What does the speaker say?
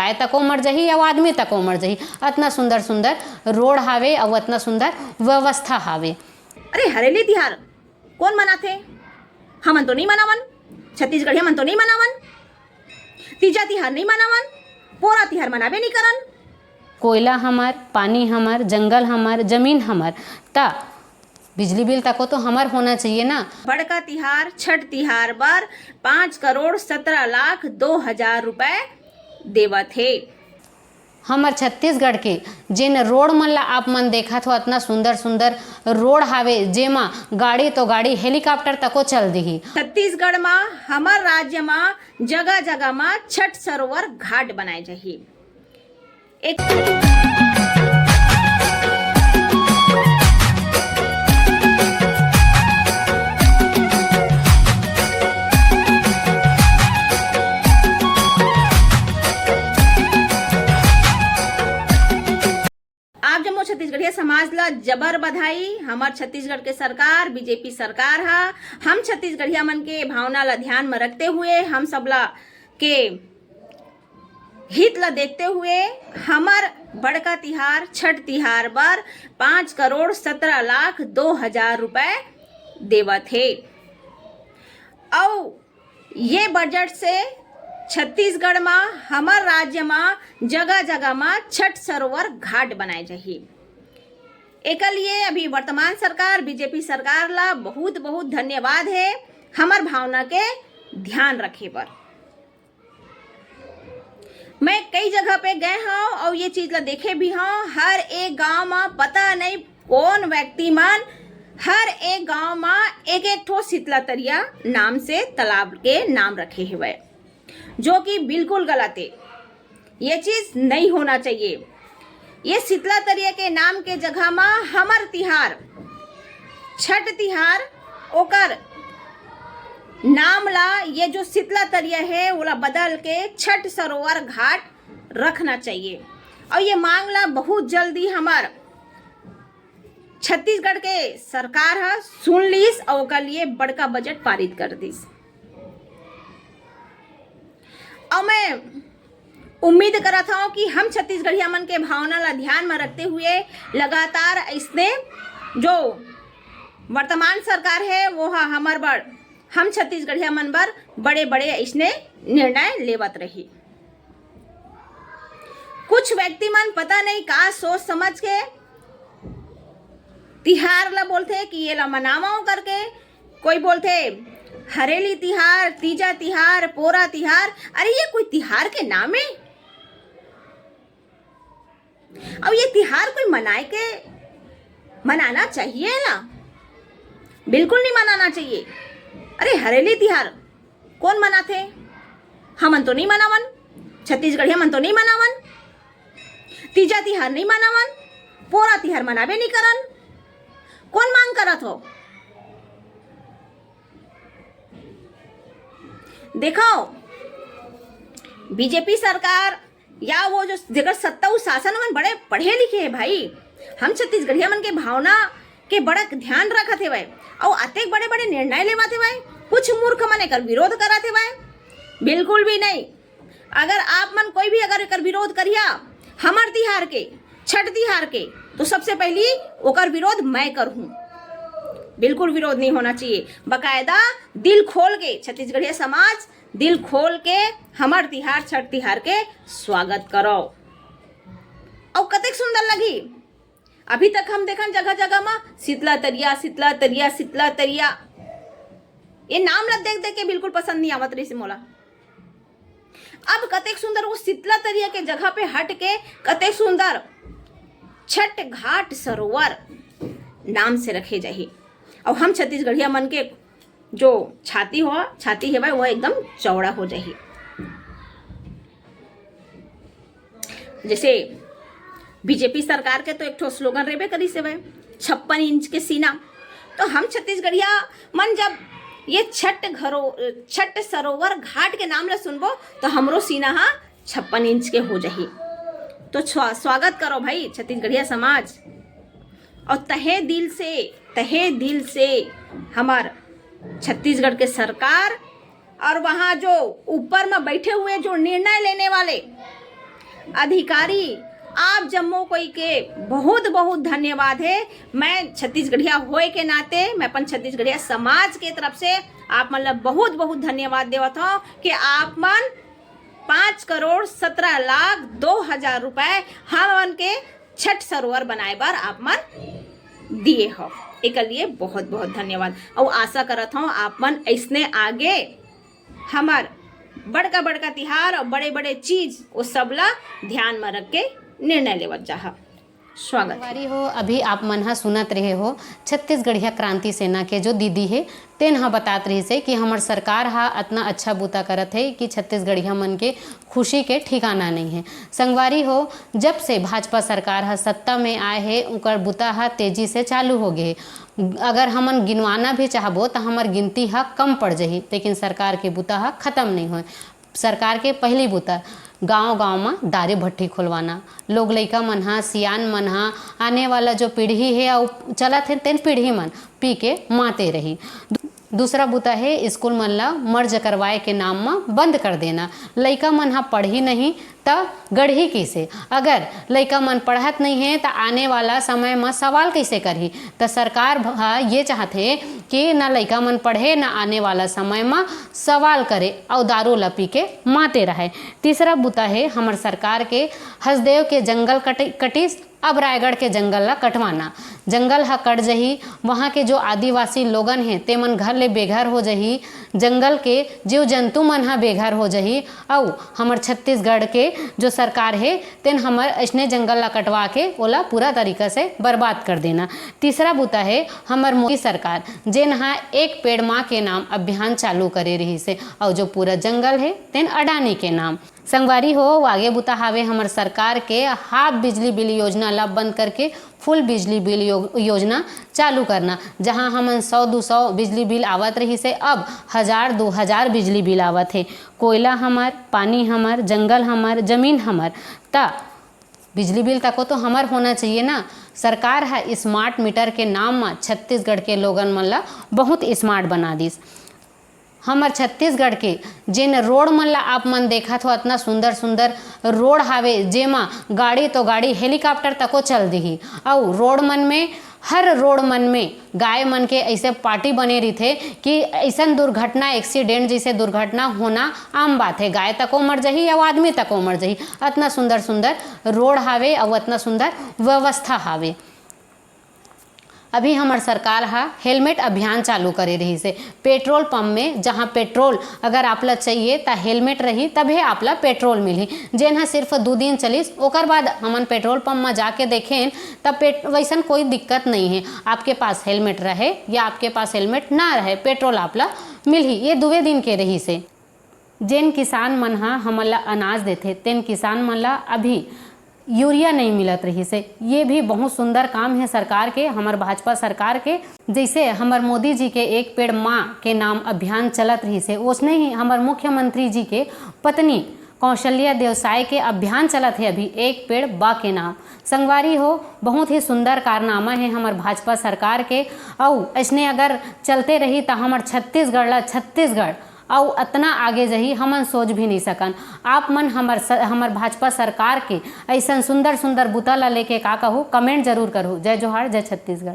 गाय तको मर जाही और आदमी तको मर जाही। इतना सुंदर सुंदर रोड हावे और इतना सुंदर व्यवस्था हावे। अरे हरेली तिहार कौन मनाथे? हमन तो नहीं मनावन, छत्तीसगढ़िया मन तो नहीं मनावन। तीजा तिहार नहीं मनावन, पोरा तिहार मनाबे नहीं करन। कोयला हमार, पानी हमार, जंगल हमार, जमीन हमार, ता बिजली बिल तको तो हमार होना चाहिए ना। बड़का तिहार छठ तिहार बर 5,17,02,000 रुपए देवत है। हमार छत्तीसगढ़ के जिन रोड मन ला आप मन देखत हो, इतना सुंदर सुंदर रोड हावे जेमा गाड़ी तो गाड़ी हेलीकॉप्टर तको चल दिही। छत्तीसगढ़ में हमार राज्य में जगह जगह में छठ सरोवर घाट बनाए जाही। एक आप जम्मो छत्तीसगढ़िया समाज ला जबर बधाई। हमार छत्तीसगढ़ के सरकार बीजेपी सरकार है। हम छत्तीसगढ़िया मन के भावना ला ध्यान में रखते हुए, हम सबला के हित ला देखते हुए हमार बड़का तिहार छठ तिहार बर 5,17,02,000 रुपए देवत है। और ये बजट से छत्तीसगढ़ में हमार राज्य में जगह जगह में छठ सरोवर घाट बनाए जाही। एक लिए अभी वर्तमान सरकार बीजेपी सरकार ला बहुत बहुत धन्यवाद है हमार भावना के ध्यान रखे पर। मैं कई जगह पे गए हूँ और ये चीज ला देखे भी हूँ। हर एक गांव में पता नहीं कौन व्यक्ति मन हर एक गांव में एक एक ठो शीतला तरिया नाम से तालाब के नाम रखे हुए, जो कि बिल्कुल गलत है। ये चीज नहीं होना चाहिए। ये शीतला तरिया के नाम के जगह में हमार तिहार छठ तिहार ओकर नाम ला ये जो शीतला तरिया है वो ला बदल के छठ सरोवर घाट रखना चाहिए। और ये मांग ला बहुत जल्दी हमार छत्तीसगढ़ के सरकार है सुन लीस और ओकर लिए बड़का बजट पारित कर दीस। और मैं उम्मीद करत हूँ कि हम छत्तीसगढ़िया मन के भावना ला ध्यान में रखते हुए लगातार इसने जो वर्तमान सरकार है वो हमार बड़ हम छत्तीसगढ़िया मन बर बड़े बड़े इसने निर्णय लेवत रही। कुछ व्यक्ति मन पता नहीं का सोच समझ के तिहार ला बोलते कि ये ला मनावाओ करके। कोई बोलते हरेली तिहार, तीजा तिहार, पोरा तिहार। अरे ये कोई तिहार के नाम है? और ये तिहार कोई मनाना चाहिए ना? बिल्कुल नहीं मनाना चाहिए। अरे हरेली तिहार कौन मनाथे? हमन तो नहीं मनावन, छत्तीसगढ़िया मन तो नहीं मनावन। तीजा तिहार नहीं मनावन, पोरा तिहार मनाबे नहीं करन। कौन मांग करत हो? देखो बीजेपी सरकार या वो जो जगह सत्ता उस शासन में बड़े पढ़े लिखे है भाई। हम छत्तीसगढ़िया मन के भावना के बड़ा ध्यान रखत है भाई और अतेक बड़े बड़े निर्णय लेवत है भाई। कुछ मूर्ख मन एकर विरोध करत है भाई। बिल्कुल भी नहीं। अगर आप मन कोई भी अगर एकर विरोध करिया हमार तिहार के छठ तिहार के तो सबसे पहली ओकर विरोध मैं करहूँ। बिल्कुल विरोध नहीं होना चाहिए। बकायदा दिल खोल के छत्तीसगढ़िया समाज दिल खोल के हमार तिहार छठ तिहार के स्वागत करो। और कतेक सुंदर लगी। अभी तक हम देखन जगह जगह में शीतला तरिया शीतला तरिया शीतला तरिया ये नाम ला देख देख के बिल्कुल पसंद नहीं आवत रही से मोला। अब कतेक सुंदर वो शीतला तरिया के जगह पे हट के कतेक सुंदर छठ घाट सरोवर नाम से रखे जाही। और हम छत्तीसगढ़िया मन के जो छाती है भाई वो एकदम चौड़ा हो जाही। जैसे बीजेपी सरकार के तो एक ठो स्लोगन रेबे करी से भाई 56 इंच के सीना। तो हम छत्तीसगढ़िया मन जब ये छठ सरोवर घाट के नाम ला सुनबो तो हमरो सीना 56 इंच के हो जाही। तो स्वागत करो भाई छत्तीसगढ़िया समाज। और तहे दिल से हमार छत्तीसगढ़ के सरकार और वहाँ जो ऊपर में बैठे हुए जो निर्णय लेने वाले अधिकारी आप जम्मू कोई के बहुत बहुत धन्यवाद है। मैं छत्तीसगढ़िया होए के नाते मैं अपन छत्तीसगढ़िया समाज के तरफ से आप मतलब बहुत बहुत धन्यवाद देवत हूँ कि आप मन 5,17,02,000 रुपए हम के छठ सरोवर बनाए बार आप मन दिए हो। एक लिए बहुत बहुत धन्यवाद और आशा करत हूँ आप मन ऐसने आगे हमार बड़का बड़का तिहार और बड़े बड़े चीज वो सबला ध्यान में रख के निर्णय लेवत चाह। स्वागत संगवारी हो, अभी आप मन हा सुनत रहे हो छत्तीसगढ़िया क्रांति सेना के जो दीदी है तेन हा बतात रही से कि हमार सरकार हा इतना अच्छा बूता करत है कि छत्तीसगढ़िया मन के खुशी के ठिकाना नहीं है। संगवारी हो, जब से भाजपा सरकार हा सत्ता में आए है उनकर बूता हा तेजी से चालू हो गए। अगर हमन गिनवाना भी चाहबो तो हमार गिनती हा कम पड़ जाही, लेकिन सरकार के बूता हा खत्म नहीं हो। सरकार के पहली बूता गांव-गांव में दारू भट्टी खुलवाना, लोग लइका मन हा सियान मन हा आने वाला जो पीढ़ी है और चलत है तेन पीढ़ी मन पी के माते रही। दूसरा बूता है स्कूल मन ला मर्ज करवाए के नाम में बंद कर देना। लइका मन हा पढ़ी नहीं त गढ़ी कैसे, अगर लइका मन पढ़त नहीं है तो आने वाला समय में सवाल कैसे करही। तो सरकार ये चाहते कि ना लइका मन पढ़े ना आने वाला समय में सवाल करे और दारू ला पी के माते रहे। तीसरा बूता है हमार सरकार के हसदेव के जंगल कटिस, अब रायगढ़ के जंगल ला कटवाना। जंगल हा कट जही, वहाँ के जो आदिवासी लोगन हैं ते मन घर ले बेघर हो जही, जंगल के जीव जंतु मन हा बेघर हो जही और हमार छत्तीसगढ़ के जो सरकार है तेन हमार ऐसने जंगल ला कटवा के ओला पूरा तरीका से बर्बाद कर देना। तीसरा बूता है हमार मोदी सरकार जेन हा एक पेड़ माँ के नाम अभियान चालू करे रही से और जो पूरा जंगल है तेन अडानी के नाम। संगवारी हो, आगे बूता हावे हमार सरकार के हाफ बिजली बिल योजना ला बंद करके फुल बिजली बिल योजना चालू करना। जहां हमन 100-200 बिजली बिल आवत रही से अब 1000-2000 बिजली बिल आवत है। कोयला हमार, पानी हमार, जंगल हमार, जमीन हमार, ता बिजली बिल तक तो हमार होना चाहिए ना। सरकार है स्मार्ट मीटर के नाम में छत्तीसगढ़ के लोगन मन ला बहुत स्मार्ट बना दिस। हमार छत्तीसगढ़ के जेन रोड मन ला आप मन देखत हो इतना सुंदर सुंदर रोड हावे जेमा गाड़ी तो गाड़ी हेलीकॉप्टर तको चल दिही और रोड मन में हर रोड मन में गाय मन के ऐसे पार्टी बने रही थे कि ऐसा दुर्घटना एक्सीडेंट जैसे दुर्घटना होना आम बात है। गाय तको मर जाही या आदमी तको मर जाही, इतना सुंदर सुंदर रोड हावे और इतना सुंदर व्यवस्था हावे। अभी हमार सरकार हा हेलमेट अभियान चालू करे रही से। पेट्रोल पंप में जहाँ पेट्रोल अगर आपला चाहिए तो हेलमेट रही तभी आपला पेट्रोल मिली। जेन हा सिर्फ 2 दिन चलिस ओकर बाद हमन पेट्रोल पंप में जाके देखें तब वैसन कोई दिक्कत नहीं है। आपके पास हेलमेट रहे या आपके पास हेलमेट ना रहे पेट्रोल आपला मिली। ये 2 दिन के रही से। जेन किसान मन हा हमन ला अनाज देते तेन किसान मन ला अभी यूरिया नहीं मिलत रही से। ये भी बहुत सुंदर काम है सरकार के, हमार भाजपा सरकार के। जैसे हमार मोदी जी के एक पेड़ माँ के नाम अभियान चलत रही से, उसने ही हमार मुख्यमंत्री जी के पत्नी कौशल्या देवसाय के अभियान चलत है अभी एक पेड़ बा के नाम। संगवारी हो, बहुत ही सुंदर कारनामा है हमार भाजपा सरकार के और ऐसने अगर चलते रही तो हमार छत्तीसगढ़ और इतना आगे जही हमन सोच भी नहीं सकन। आप मन हमार भाजपा सरकार के ऐसा सुंदर सुंदर बूता ला लेके का कहूँ कमेंट जरूर करूँ। जय जोहार, जय छत्तीसगढ़।